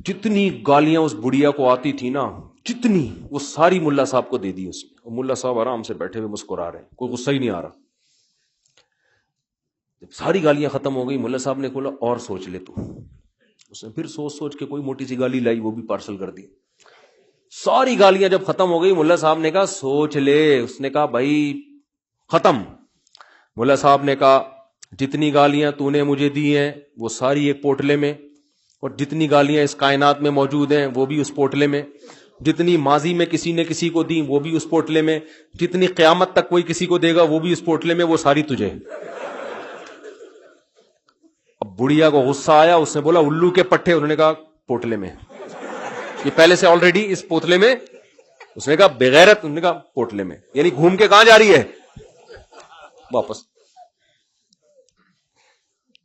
جتنی گالیاں اس بڑھیا کو آتی تھی نا، جتنی، وہ ساری ملا صاحب کو دے دی اس نے. اور ملا صاحب آرام سے بیٹھے ہوئے مسکرا رہے ہیں، کوئی غصہ ہی نہیں آ رہا. جب ساری گالیاں ختم ہو گئی، ملا صاحب نے کھولا، اور سوچ لے تو. اس نے پھر سوچ کے کوئی موٹی سی گالی لائی، وہ بھی پارسل کر دی. ساری گالیاں جب ختم ہو گئی، ملا صاحب نے کہا سوچ لے. اس نے کہا بھائی ختم. ملا صاحب نے کہا جتنی گالیاں تو نے مجھے دی ہیں وہ ساری ایک پوٹلے میں، اور جتنی گالیاں اس کائنات میں موجود ہیں وہ بھی اس پوٹلے میں، جتنی ماضی میں کسی نے کسی کو دی وہ بھی اس پوٹلے میں، جتنی قیامت تک کوئی کسی کو دے گا وہ بھی اس پوٹلے میں، وہ ساری تجھے. اب بڑھیا کو غصہ آیا، اس نے بولا الو کے پٹھے. انہوں نے کہا پوٹلے میں، یہ پہلے سے آلریڈی اس پوتلے میں. اس نے کہا بغیرت. انہوں نے کہا پوٹلے میں. یعنی گھوم کے کہاں جا رہی ہے؟ واپس.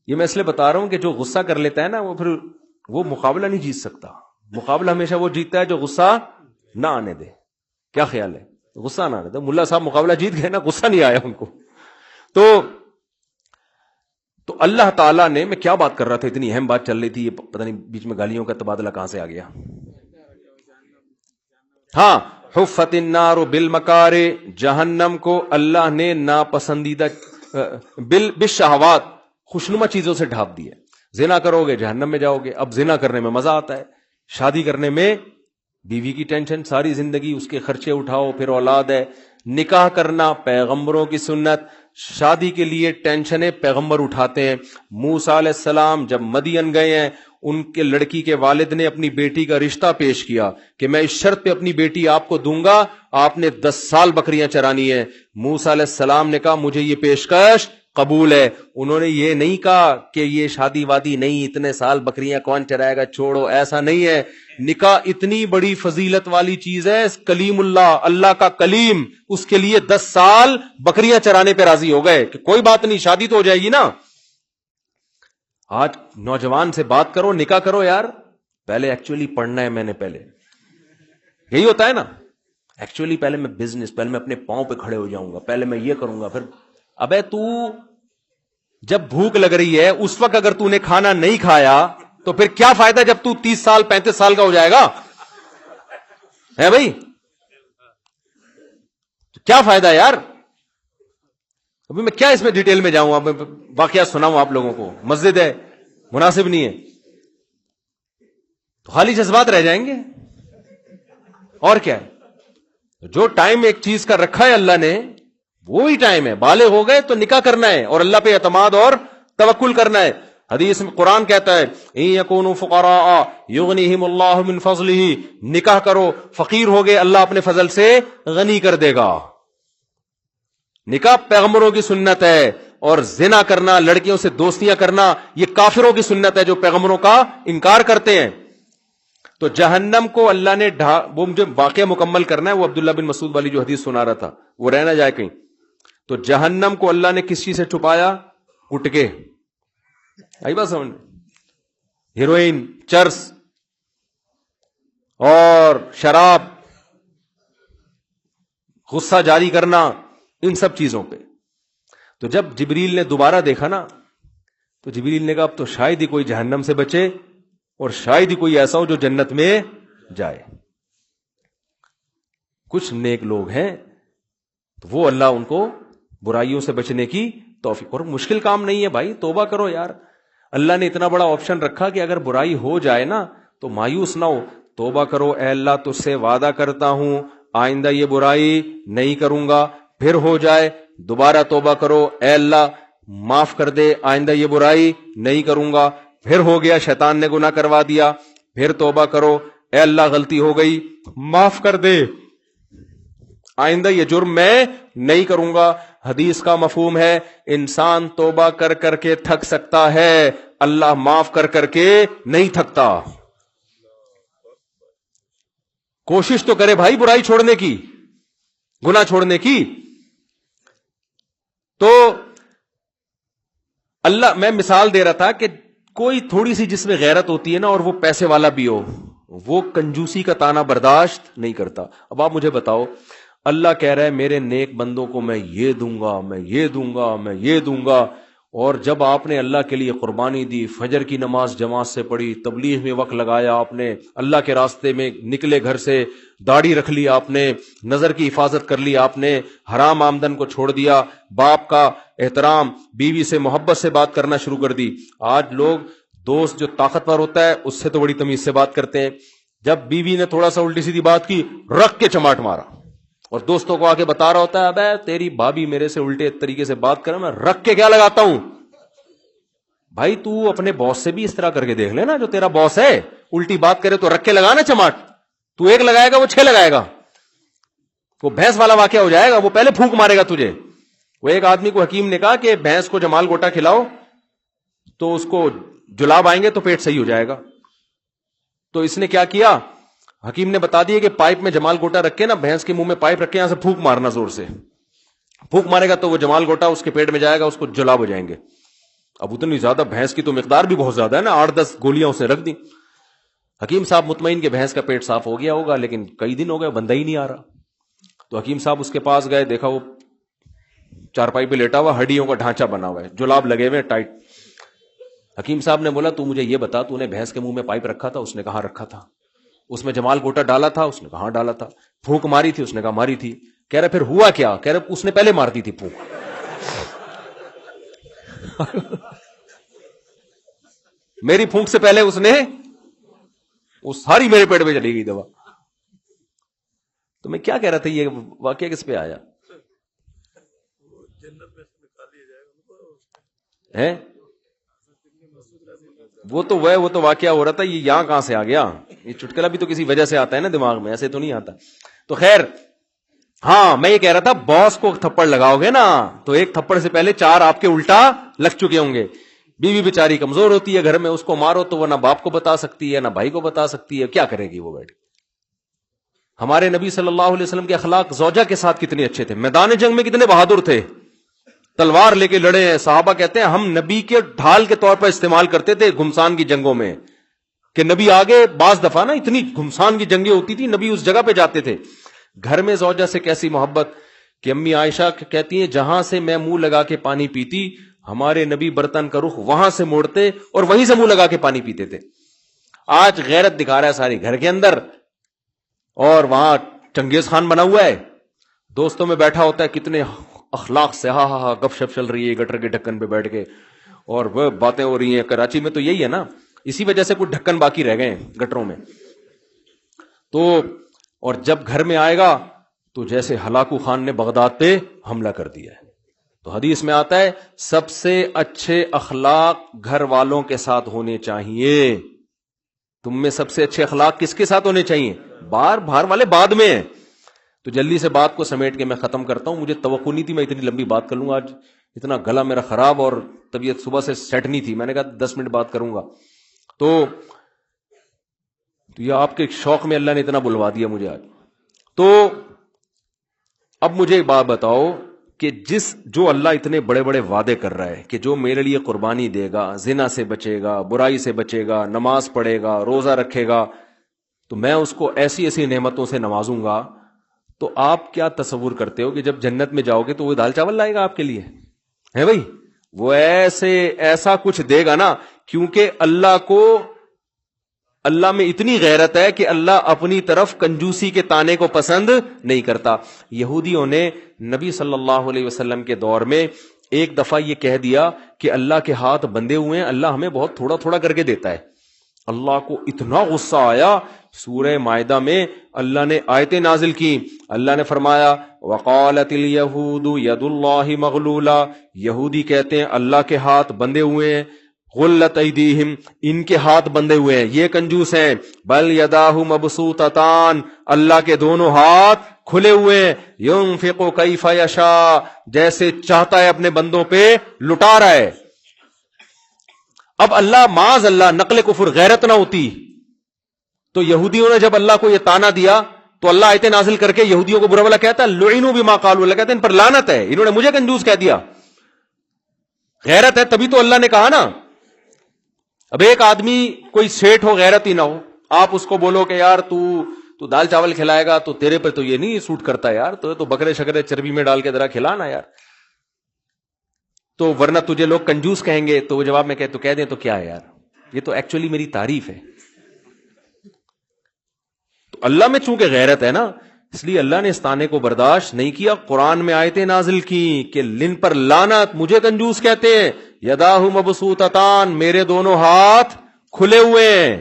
یہ میں اس لیے بتا رہا ہوں کہ جو غصہ کر لیتا ہے نا، وہ پھر وہ مقابلہ نہیں جیت سکتا. مقابلہ ہمیشہ وہ جیتتا ہے جو غصہ نہ آنے دے. کیا خیال ہے؟ غصہ نہ آنے دے. ملا صاحب مقابلہ جیت گئے نا، غصہ نہیں آیا ان کو. تو اللہ تعالیٰ نے، میں کیا بات کر رہا تھا، اتنی اہم بات چل رہی تھی، یہ پتہ نہیں بیچ میں گالیوں کا تبادلہ کہاں سے آ گیا. ہاں، حفت النار بالمکارہ، جہنم کو اللہ نے ناپسندیدہ بالشہوات، خوشنما چیزوں سے ڈھانپ دی ہے. زنا کرو گے جہنم میں جاؤ گے. اب زنا کرنے میں مزہ آتا ہے، شادی کرنے میں بیوی کی ٹینشن، ساری زندگی اس کے خرچے اٹھاؤ، پھر اولاد ہے. نکاح کرنا پیغمبروں کی سنت، شادی کے لیے ٹینشنیں پیغمبر اٹھاتے ہیں. موسیٰ علیہ السلام جب مدین گئے ہیں، ان کے لڑکی کے والد نے اپنی بیٹی کا رشتہ پیش کیا کہ میں اس شرط پہ اپنی بیٹی آپ کو دوں گا، آپ نے 10 سال بکریاں چرانی ہیں. موسیٰ علیہ السلام نے کہا مجھے یہ پیشکش قبول ہے. انہوں نے یہ نہیں کہا کہ یہ شادی وادی نہیں، اتنے سال بکریاں کون چرائے گا، چھوڑو، ایسا نہیں ہے. نکاح اتنی بڑی فضیلت والی چیز ہے، کلیم اللہ، اللہ کا کلیم، اس کے لیے 10 سال بکریاں چرانے پہ راضی ہو گئے کہ کوئی بات نہیں، شادی تو ہو جائے گی نا. آج نوجوان سے بات کرو، نکاح کرو یار، پہلے ایکچولی پڑھنا ہے. میں نے پہلے یہی ہوتا ہے نا، ایکچولی پہلے میں بزنس، پہلے میں اپنے پاؤں پہ کھڑے ہو جاؤں گا، پہلے میں یہ کروں گا. پھر ابے تو جب بھوک لگ رہی ہے اس وقت اگر تو نے کھانا نہیں کھایا تو پھر کیا فائدہ جب تو 30 سال 35 سال کا ہو جائے گا؟ ہے بھائی، کیا فائدہ یار؟ ابھی میں کیا اس میں ڈیٹیل میں جاؤں، اب واقعہ سناؤں آپ لوگوں کو، مسجد ہے، مناسب نہیں ہے تو خالی جذبات رہ جائیں گے. اور کیا ہے، جو ٹائم ایک چیز کا رکھا ہے اللہ نے وہی ٹائم ہے. بالغ ہو گئے تو نکاح کرنا ہے اور اللہ پہ اعتماد اور توکل کرنا ہے. حدیث میں قرآن کہتا ہے ان یکونوا فقراء یغنیہم اللہ من فضلہ، نکاح کرو، فقیر ہو گئے اللہ اپنے فضل سے غنی کر دے گا. نکاح پیغمبروں کی سنت ہے، اور زنا کرنا، لڑکیوں سے دوستیاں کرنا، یہ کافروں کی سنت ہے جو پیغمبروں کا انکار کرتے ہیں. تو جہنم کو اللہ نے وہ مجھے واقعہ مکمل کرنا ہے، وہ عبداللہ بن مسعود والی جو حدیث سنا رہا تھا وہ رہ نہ جائے کہیں. تو جہنم کو اللہ نے کس چیز سے چھپایا؟ گٹکے. آئی بات سمجھ؟ ہیروئن، چرس اور شراب، غصہ جاری کرنا، ان سب چیزوں پہ. تو جب جبریل نے دوبارہ دیکھا نا تو جبریل نے کہا اب تو شاید ہی کوئی جہنم سے بچے اور شاید ہی کوئی ایسا ہو جو جنت میں جائے. کچھ نیک لوگ ہیں تو وہ اللہ ان کو برائیوں سے بچنے کی توفیق، اور مشکل کام نہیں ہے بھائی، توبہ کرو یار. اللہ نے اتنا بڑا آپشن رکھا کہ اگر برائی ہو جائے نا تو مایوس نہ ہو، توبہ کرو، اے اللہ تجھ سے وعدہ کرتا ہوں آئندہ یہ برائی نہیں کروں گا. پھر ہو جائے دوبارہ توبہ کرو، اے اللہ معاف کر دے، آئندہ یہ برائی نہیں کروں گا. پھر ہو گیا، شیطان نے گناہ کروا دیا، پھر توبہ کرو، اے اللہ غلطی ہو گئی معاف کر دے، آئندہ یہ جرم میں نہیں کروں گا. حدیث کا مفہوم ہے انسان توبہ کر کر کے تھک سکتا ہے، اللہ معاف کر کر کے نہیں تھکتا. کوشش تو کرے بھائی برائی چھوڑنے کی، گناہ چھوڑنے کی. تو اللہ، میں مثال دے رہا تھا کہ کوئی تھوڑی سی جس میں غیرت ہوتی ہے نا اور وہ پیسے والا بھی ہو، وہ کنجوسی کا تانا برداشت نہیں کرتا. اب آپ مجھے بتاؤ، اللہ کہہ رہا ہے میرے نیک بندوں کو میں یہ دوں گا، میں یہ دوں گا، میں یہ دوں گا، اور جب آپ نے اللہ کے لیے قربانی دی، فجر کی نماز جماعت سے پڑھی، تبلیغ میں وقت لگایا، آپ نے اللہ کے راستے میں نکلے گھر سے، داڑھی رکھ لی آپ نے، نظر کی حفاظت کر لی آپ نے، حرام آمدن کو چھوڑ دیا، باپ کا احترام، بیوی سے محبت سے بات کرنا شروع کر دی. آج لوگ دوست جو طاقتور ہوتا ہے اس سے تو بڑی تمیز سے بات کرتے ہیں، جب بیوی نے تھوڑا سا الٹی سیدھی بات کی رکھ کے چماٹ مارا، اور دوستوں کو آ کے بتا رہا ہوتا ہے ابے تیری بھابی میرے سے الٹے طریقے سے بات کرے، میں رکھ کے کیا لگاتا ہوں. بھائی تو اپنے باس سے بھی اس طرح کر کے دیکھ لینا، جو تیرا باس ہے الٹی بات کرے تو رکھ کے لگانا چماٹ. تو ایک لگائے گا وہ 6 لگائے گا، وہ بھینس والا واقعہ ہو جائے گا، وہ پہلے پھونک مارے گا تجھے. وہ ایک آدمی کو حکیم نے کہا کہ بھینس کو جمال گوٹا کھلاؤ تو اس کو جلاب آئیں گے تو پیٹ صحیح ہو جائے گا. تو اس نے کیا کیا، حکیم نے بتا دیا کہ پائپ میں جمال گوٹا رکھ کے نا، بھینس کے منہ میں پائپ رکھ کے یہاں سے پھونک مارنا، زور سے پھونک مارے گا تو وہ جمال گوٹا اس کے پیٹ میں جائے گا، اس کو جلاب ہو جائیں گے. اب اتنی زیادہ بھینس کی تو مقدار بھی بہت زیادہ ہے نا، 8-10 گولیاں اسے رکھ دی. حکیم صاحب مطمئن کہ بھینس کا پیٹ صاف ہو گیا ہوگا، لیکن کئی دن ہو گئے بندہ ہی نہیں آ رہا. تو حکیم صاحب اس کے پاس گئے، دیکھا وہ چارپائی پہ لیٹا ہوا، ہڈیوں کا ڈھانچہ بنا ہوا ہے، جلاب لگے ہوئے ٹائٹ. حکیم صاحب نے بولا تو مجھے یہ بتا تو نے بھینس کے منہ میں پائپ رکھا تھا؟ اس نے کہا رکھا تھا. اس میں جمال گوٹا ڈالا تھا؟ اس نے کہا ڈالا تھا. پھونک ماری تھی؟ اس نے کہا ماری تھی. کہہ رہے پھر ہوا کیا؟ کہہ رہے اس نے پہلے مار دی تھی پھونک. میری پھونک سے پہلے اس نے وہ ساری میرے پیٹ میں چلی گئی دوا. تو میں کیا کہہ رہا تھا، یہ واقعہ کس پہ آیا ہے؟ وہ تو واقعہ ہو رہا تھا، یہ یہاں کہاں سے آ گیا؟ یہ چٹکلا بھی تو کسی وجہ سے آتا ہے نا دماغ میں، ایسے تو نہیں آتا. تو خیر ہاں میں یہ کہہ رہا تھا باس کو تھپڑ لگاؤ گے نا تو ایک تھپڑ سے پہلے 4 آپ کے الٹا لگ چکے ہوں گے. بیوی بیچاری کمزور ہوتی ہے گھر میں، اس کو مارو تو وہ نہ باپ کو بتا سکتی ہے نہ بھائی کو بتا سکتی ہے، کیا کرے گی وہ بیٹھ. ہمارے نبی صلی اللہ علیہ وسلم کے اخلاق زوجہ کے ساتھ کتنے اچھے تھے، میدان جنگ میں کتنے بہادر تھے، تلوار لے کے لڑے ہیں. صحابہ کہتے ہیں ہم نبی کے ڈھال کے طور پر استعمال کرتے تھے گھمسان کی جنگوں میں، کہ نبی آگے، بعض دفعہ نا اتنی گھمسان کی جنگیں ہوتی تھی نبی اس جگہ پہ جاتے تھے. گھر میں زوجہ سے کیسی محبت کہ امی عائشہ کہتی ہیں جہاں سے میں منہ لگا کے پانی پیتی ہمارے نبی برتن کا رخ وہاں سے موڑتے اور وہیں سے منہ لگا کے پانی پیتے تھے. آج غیرت دکھا رہا ہے ساری گھر کے اندر، اور وہاں چنگیز خان بنا ہوا ہے، دوستوں میں بیٹھا ہوتا ہے، کتنے اخلاق سے ہاں ہاں ہاں گپ شپ چل رہی ہے گٹر کے ڈھکن پہ بیٹھ کے، اور وہ باتیں ہو رہی ہیں. کراچی میں تو یہی ہے نا، اسی وجہ سے کچھ ڈھکن باقی رہ گئے ہیں گٹروں میں. تو اور جب گھر میں آئے گا تو جیسے ہلاکو خان نے بغداد پہ حملہ کر دیا ہے. تو حدیث میں آتا ہے سب سے اچھے اخلاق گھر والوں کے ساتھ ہونے چاہیے. تم میں سب سے اچھے اخلاق کس کے ساتھ ہونے چاہیے؟ باہر والے بعد میں ہیں. تو جلدی سے بات کو سمیٹ کے میں ختم کرتا ہوں. مجھے توقع نہیں تھی میں اتنی لمبی بات کر لوں گا، آج اتنا گلا میرا خراب اور طبیعت صبح سے سیٹ نہیں تھی. میں نے کہا 10 منٹ بات کروں گا، تو یہ آپ کے شوق میں اللہ نے اتنا بلوا دیا مجھے آج. تو اب مجھے ایک بات بتاؤ کہ جو اللہ اتنے بڑے بڑے وعدے کر رہا ہے کہ جو میرے لیے قربانی دے گا، زنا سے بچے گا، برائی سے بچے گا، نماز پڑھے گا، روزہ رکھے گا، تو میں اس کو ایسی ایسی نعمتوں سے نوازوں گا. تو آپ کیا تصور کرتے ہو کہ جب جنت میں جاؤ گے تو وہ دال چاول لائے گا آپ کے لیے؟ ہے بھائی، وہ ایسا کچھ دے گا نا، کیونکہ اللہ میں اتنی غیرت ہے کہ اللہ اپنی طرف کنجوسی کے تانے کو پسند نہیں کرتا. یہودیوں نے نبی صلی اللہ علیہ وسلم کے دور میں ایک دفعہ یہ کہہ دیا کہ اللہ کے ہاتھ بندے ہوئے ہیں، اللہ ہمیں بہت تھوڑا تھوڑا کر کے دیتا ہے. اللہ کو اتنا غصہ آیا، سورہ مائدہ میں اللہ نے آیتیں نازل کی. اللہ نے فرمایا وقالت الیہود ید اللہ مغلولہ، یہودی کہتے ہیں اللہ کے ہاتھ بندے ہوئے ہیں. غلت ایدیہم، ان کے ہاتھ بندے ہوئے ہیں، یہ کنجوس ہیں. بل یداہ مبسوطتان، اللہ کے دونوں ہاتھ کھلے ہوئے ہیں. ینفق کیف یشاء، جیسے چاہتا ہے اپنے بندوں پہ لٹا رہا ہے. اب اللہ معاذ اللہ نقل کفر غیرت نہ ہوتی تو یہودیوں نے جب اللہ کو یہ تانا دیا تو اللہ آیتیں نازل کر کے یہودیوں کو برا بھلا کہتا ہے لعنوا بما قالوا، اللہ کہتے ہیں ان پر لعنت ہے، انہوں نے مجھے کنجوس کہہ دیا. غیرت ہے تبھی تو اللہ نے کہا نا. اب ایک آدمی کوئی سیٹ ہو غیرت ہی نہ ہو، آپ اس کو بولو کہ یار تو دال چاول کھلائے گا تو تیرے پہ تو یہ نہیں سوٹ کرتا یار، تو بکرے شکرے چربی میں ڈال کے ذرا کھلانا یار. تو ورنہ تجھے لوگ کنجوس کہیں گے. تو وہ جواب میں تو کہہ دیں تو کیا ہے یار, یہ تو ایکچولی میری تعریف ہے. تو اللہ میں چونکہ غیرت ہے نا, اس لیے اللہ نے اس تانے کو برداشت نہیں کیا. قرآن میں آیتیں نازل کی کہ لن پر لعنت, مجھے کنجوس کہتے ہیں. یداہ مبسوطتان, میرے دونوں ہاتھ کھلے ہوئے ہیں,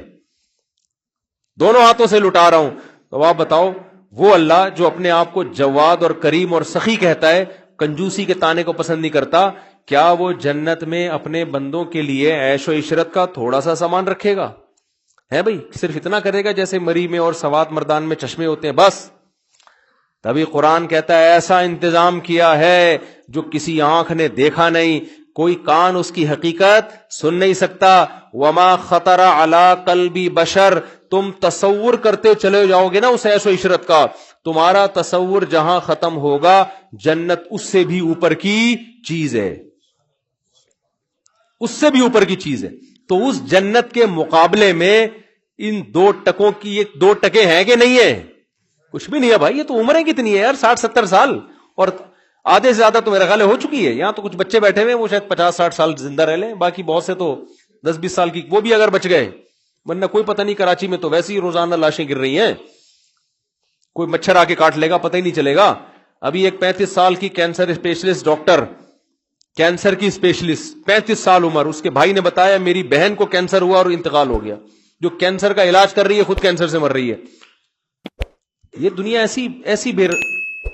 دونوں ہاتھوں سے لٹا رہا ہوں. تو آپ بتاؤ, وہ اللہ جو اپنے آپ کو جواد اور کریم اور سخی کہتا ہے, کنجوسی کے تانے کو پسند نہیں کرتا, کیا وہ جنت میں اپنے بندوں کے لیے عیش و عشرت کا تھوڑا سا سامان رکھے گا؟ ہے بھائی, صرف اتنا کرے گا جیسے مری میں اور سوات مردان میں چشمے ہوتے ہیں بس. تبھی قرآن کہتا ہے ایسا انتظام کیا ہے جو کسی آنکھ نے دیکھا نہیں, کوئی کان اس کی حقیقت سن نہیں سکتا. وما خطر علی قلبی بشر, تم تصور کرتے چلے جاؤ گے نا اس عیش و عشرت کا, تمہارا تصور جہاں ختم ہوگا جنت اس سے بھی اوپر کی چیز ہے, اس سے بھی اوپر کی چیز ہے. تو اس جنت کے مقابلے میں ان 2 ٹکوں کی 2 ٹکے ہیں کہ نہیں ہے؟ کچھ بھی نہیں ہے بھائی. یہ تو عمریں کتنی ہے یار, 60-70 سال, اور آدھے سے زیادہ تو میرا خیال ہو چکی ہے. یہاں تو کچھ بچے بیٹھے ہوئے, وہ شاید 50-60 سال زندہ رہ لیں, باقی بہت سے تو 10-20 سال کی, وہ بھی اگر بچ گئے, ورنہ کوئی پتہ نہیں. کراچی میں تو ویسے ہی روزانہ لاشیں گر رہی ہیں, کوئی مچھر آ کے کاٹ لے گا پتہ ہی نہیں چلے گا. ابھی ایک 35 سال کی کینسر اسپیشلسٹ ڈاکٹر, کینسر کی اسپیشلسٹ, 35 سال عمر, اس کے بھائی نے بتایا میری بہن کو کینسر ہوا اور انتقال ہو گیا. جو کینسر کا علاج کر رہی ہے خود کینسر سے مر رہی ہے. یہ دنیا ایسی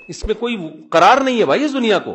اس میں کوئی قرار نہیں ہے بھائی اس دنیا کو.